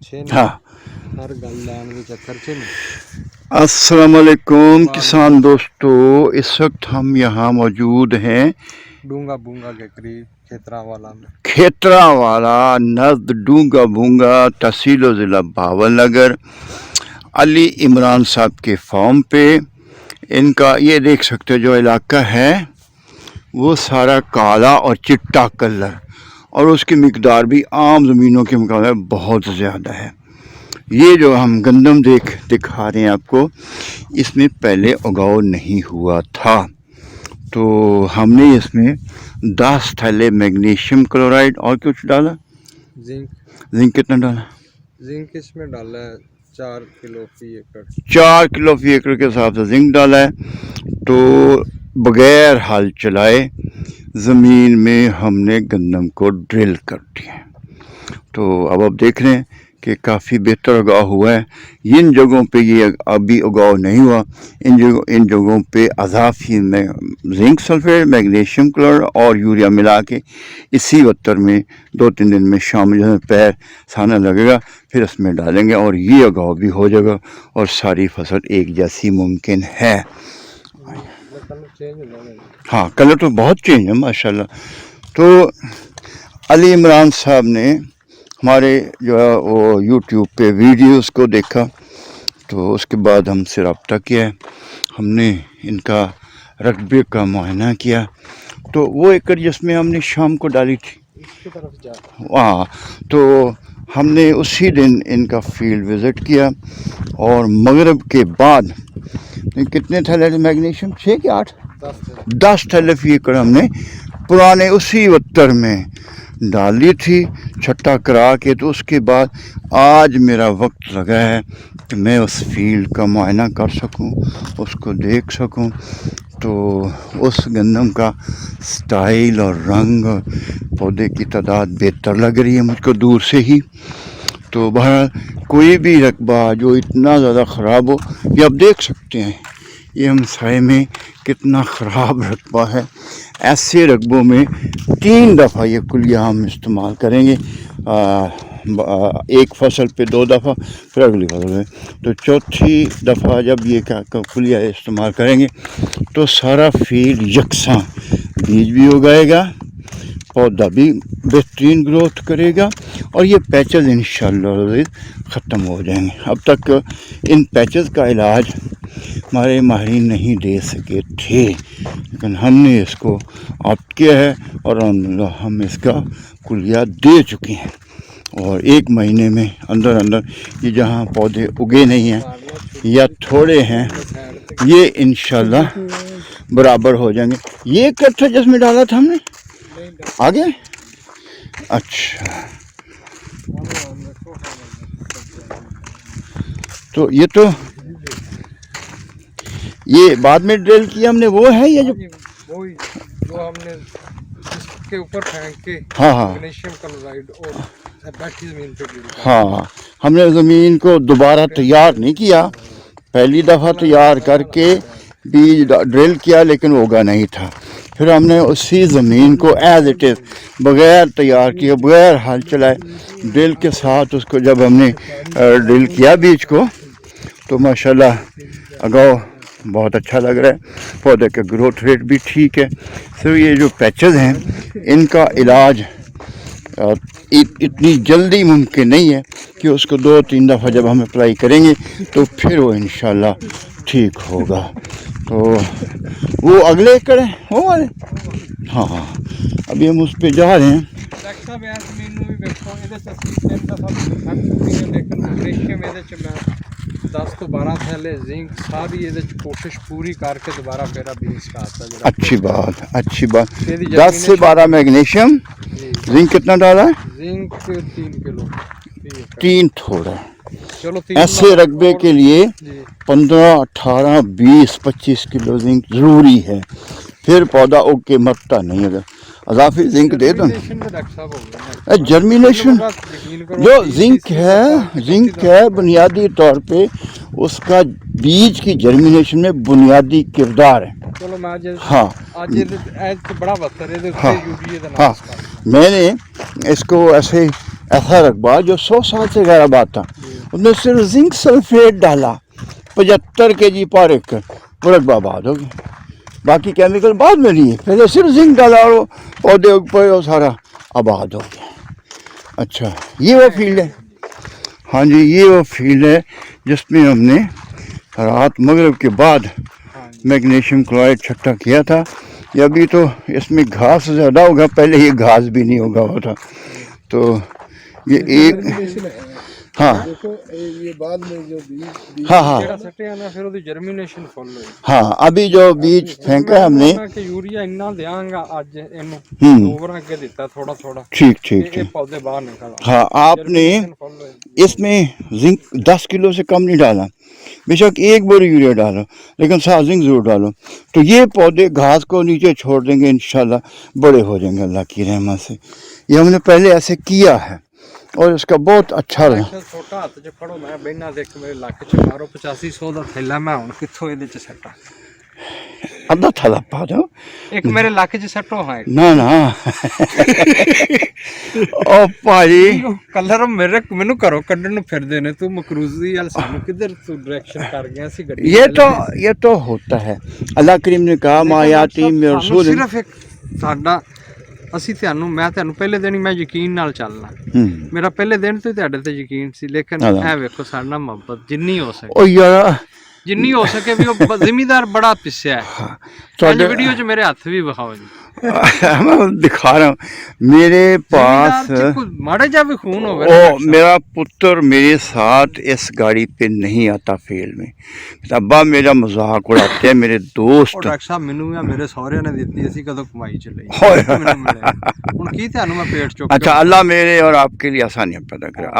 हाँ। हर गल लैन दे चक्कर च अस्सलाम वालेकुम किसान दोस्तों, इस वक्त हम यहाँ मौजूद हैं डूंगा बूंगा के करीब खेतरावाला में। खेतरावाला नज़द डूंगा बूंगा तहसील व ज़िला भावलनगर अली इमरान साहब के फार्म पे। इनका ये देख सकते हो जो इलाका है वो सारा काला और चिट्टा कलर, और उसकी मिकदार भी आम ज़मीनों के मुकाबले बहुत ज़्यादा है। ये जो हम गंदम दिखा रहे हैं आपको, इसमें पहले उगाव नहीं हुआ था, तो हमने इसमें 10 थैले मैग्नीशियम क्लोराइड और कुछ डाला। जिंक कितना डाला? जिंक इसमें डाला है 4 किलो फी एकड़। 4 किलो फी एकड़ के हिसाब से जिंक डाला है। तो बगैर हल चलाए ज़मीन में हमने गंदम को ड्रिल कर दिया। तो अब आप देख रहे हैं कि काफ़ी बेहतर उगाव हुआ है। इन जगहों पे ये अभी उगाव नहीं हुआ, इन जगहों पे अज़ाफ़ी में जिंक सल्फेट, मैग्नीशियम क्लोराइड और यूरिया मिला के इसी वत्तर में 2-3 दिन में शाम जो है पैर साना लगेगा, फिर इसमें डालेंगे और ये उगाव भी हो जाएगा और सारी फसल एक जैसी मुमकिन है। हाँ, कलर तो बहुत चेंज है माशाल्लाह। तो अली इमरान साहब ने हमारे जो है वो यूट्यूब पे वीडियोस को देखा, तो उसके बाद हमसे रब्ता किया, हमने इनका रकबे का मुआयना किया। तो वो एकड़ जिसमें हमने शाम को डाली थी, हाँ, तो हमने उसी दिन इनका फील्ड विज़िट किया और मगरिब के बाद कितने थैले मैग्नीशियम 6 कि 8 10 थैले फी एकड़ हमने पुराने उसी वत्तर में डाली थी छट्टा करा के। तो उसके बाद आज मेरा वक्त लगा है कि मैं उस फील्ड का मुआयना कर सकूं, उसको देख सकूं। तो उस गंदम का स्टाइल और रंग, पौधे की तादाद बेहतर लग रही है मुझको दूर से ही। तो बहरहाल कोई भी रकबा जो इतना ज़्यादा ख़राब हो, ये आप देख सकते हैं ये हमसाए में कितना ख़राब रकबा है। ऐसे रकबों में 3 दफ़ा ये कुलिया हम इस्तेमाल करेंगे, एक फसल पे 2 दफ़ा, फिर अगली फसल में। तो चौथी दफ़ा जब ये कुलिया इस्तेमाल करेंगे तो सारा फील्ड यकसा बीज भी उगाएगा, पौधा भी बेहतरीन ग्रोथ करेगा और ये पैचेस इंशाल्लाह ख़त्म हो जाएंगे। अब तक इन पैचेस का इलाज हमारे माहिरीन नहीं दे सके थे, लेकिन हमने इसको ऑप्ट किया है और हम इसका कुलिया दे चुके हैं। और 1 महीने में अंदर अंदर ये जहाँ पौधे उगे नहीं हैं या थोड़े हैं, ये इंशाल्लाह बराबर हो जाएंगे। ये कट्ठा जिसमें डाला था हमने आगे, अच्छा, तो ये बाद में ड्रिल किया हमने, वो है ये जो हमने इसके ऊपर फेंक के, हाँ मैग्नीशियम क्लोराइड और बैठी ज़मीन पे ड्रिल। हाँ, हमने ज़मीन को दोबारा तैयार नहीं किया, पहली दफ़ा तैयार करके बीज ड्रिल किया लेकिन वो उगा नहीं था। फिर हमने उसी ज़मीन को एज इट इज़ बग़ैर तैयार किए, बग़ैर हल चलाए, ड्रिल के साथ उसको जब हमने ड्रिल किया बीज को, तो माशाल्लाह उगाव बहुत अच्छा लग रहा है, पौधे का ग्रोथ रेट भी ठीक है। सिर्फ ये जो पैचेस हैं इनका इलाज इतनी जल्दी मुमकिन नहीं है कि उसको 2-3 दफ़ा जब हम अप्लाई करेंगे तो फिर वो इंशाल्लाह ठीक होगा। तो वो अगले एकड़ है वो वाले, हाँ, अभी हम उस पर जा रहे हैं। दस तो 12 थैले जिंक सारी कोशिश पूरी करके दोबारा फिर अच्छी बात 10 से 12 मैग्नीशियम, जिंक कितना डाला है? जिंक 3 किलो, 3 थोड़ा। चलो ऐसे रकबे के लिए 15, 18, 20, 25 किलो जिंक ज़रूरी है, फिर पौधा उग के मरता नहीं है। अजाफी जिंक दे दो। जर्मिनेशन जो जिंक है बुनियादी तौर पे उसका बीज की जर्मिनेशन में बुनियादी किरदार है। चलो मैं हाँ बड़ा हाँ, मैंने इसको ऐसे ऐसा रकबा जो 100 साल से गैराबाद था, उसने सिर्फ जिंक सल्फेट डाला 75 kg पर एकड़, वो रकबा आबाद हो गया। बाकी केमिकल बाद में लिए, पहले सिर्फ जिंक डाला और वो पौधे उग पे वो सारा आबाद हो गया। अच्छा, ये वो फील्ड है। हाँ जी, ये वो फील्ड है जिसमें हमने रात मगरिब के बाद मैग्नीशियम क्लोराइड छट्टा किया था। ये अभी तो इसमें घास ज़्यादा होगा, पहले ये घास भी नहीं होगा होता। तो ये एक हाँ देखो ये बाद में जो बीज हाँ हाँ ਜਿਹੜਾ ਸੱਟਿਆ ਨਾ ਫਿਰ ਉਹਦੀ ਜਰਮੀਨੇਸ਼ਨ ਫੁੱਲ ਹੋਈ। हाँ, अभी जो बीज फेंका है हमने, ਮੈਂ ਕਿ ਯੂਰੀਆ ਇੰਨਾ ਦਿਆਂਗਾ ਅੱਜ ਇਹਨੂੰ हम्म, ਦੋ ਵਾਰ ਅੱਗੇ ਦਿੱਤਾ ਥੋੜਾ ਥੋੜਾ ठीक ठीक ਇਹ ठीक। ਪੌਦੇ ਬਾਹਰ ਨਿਕਲ ਆਏ। हाँ, आपने जर्मिनेशन फुल होई। इसमें जिंक 10 किलो से कम नहीं डाला, बेशक एक बोरी यूरिया डालो, लेकिन साथ जिंक जरूर डालो। तो ये पौधे घास को नीचे छोड़ देंगे, इंशाल्लाह बड़े हो जाएंगे अल्लाह की रहमत से। ये हमने पहले ऐसे किया है और इसका बहुत अच्छा रहा। ਅੱਛਾ, ਛੋਟਾ ਹੱਥ 'ਚ ਫੜੋ, ਮੈਂ ਬਹਿਨਾ ਦੇਖ ਮੇਰੇ ਲੱਕ 'ਚ ਮਾਰੋ 8500 ਦਾ ਥੈਲਾ, ਮੈਂ ਹੁਣ ਕਿੱਥੋਂ ਇਹਦੇ 'ਚ ਸੱਟਾਂ। अद्धा थैला पा दो ਇੱਕ ਮੇਰੇ ਲੱਕ 'ਚ ਸੱਟੋ ਹੈ ना ना ओ भाई, ਕਲਰ ਮੇਰੇ ਮੈਨੂੰ ਘਰੋਂ ਕੱਢਣ ਨੂੰ ਫਿਰਦੇ ਨੇ। ਤੂੰ ਮਕਰੂਜ਼ੀ ਵਾਲ ਸਾਨੂੰ ਕਿੱਧਰ ਤੂੰ ਡਾਇਰੈਕਸ਼ਨ ਕਰ ਗਿਆ ਸੀ ਗੱਡੀ ये तो होता है। अल्लाह करीम ने कहा मायाती में ਸਾਨੂੰ रसूल। ਸਿਰਫ ਇੱਕ ਸਾਡਾ ਅਸੀਂ ਤੁਹਾਨੂੰ ਮੈਂ ਤੁਹਾਨੂੰ ਪਹਿਲੇ ਦਿਨ ਹੀ ਮੈਂ ਯਕੀਨ ਨਾਲ ਚੱਲਣਾ। ਮੇਰਾ ਪਹਿਲੇ ਦਿਨ ਤੋਂ ਹੀ ਤੁਹਾਡੇ ਤੇ ਯਕੀਨ ਸੀ, ਲੇਕਿਨ ਇਹ ਵੇਖੋ ਸਾਡਾ ਮੁਹੱਬਤ ਜਿੰਨੀ ਹੋ ਸਕੇ ओ यार ਜਿੰਨੀ ਹੋ ਸਕੇ ਵੀ ਉਹ ਜ਼ਿਮੀਦਾਰ ਬੜਾ ਪਿੱਛਿਆ ਹੈ। ਤੁਹਾਡੀ ਵੀਡੀਓ 'ਚ ਮੇਰੇ ਹੱਥ ਵੀ ਵਿਖਾਓ ਜੀ। मैं दिखा रहा हूँ मेरे पास। ਜ਼ਿਮੀਦਾਰ 'ਚ ਕੋਈ ਮਾੜਾ ਜਿਹਾ ਵੀ ਖੂਨ ਹੋਵੇ ਨਾ, ओ मेरा पुत्र मेरे साथ इस गाड़ी पे नहीं आता फील्ड में। अब्बा मेरा मजाक उड़ाते हैं मेरे ਉਹ दोस्त। ਡਾਕਟਰ ਸਾਹਿਬ ਮੈਨੂੰ ਆ ਮੇਰੇ ਸਹੁਰਿਆਂ ਨੇ ਦਿੱਤੀ, ਅਸੀਂ ਕਦੋਂ ਕਮਾਈ ਚ ਲਈ। ਹੋਏ। ਮੈਨੂੰ ਮਿਲਿਆ। ਹੁਣ ਕੀ ਤੁਹਾਨੂੰ ਮੈਂ ਪੇਟ ਚੁੱਕ ਕੇ अच्छा, अल्लाह मेरे और आपके लिए आसानियाँ पैदा करे।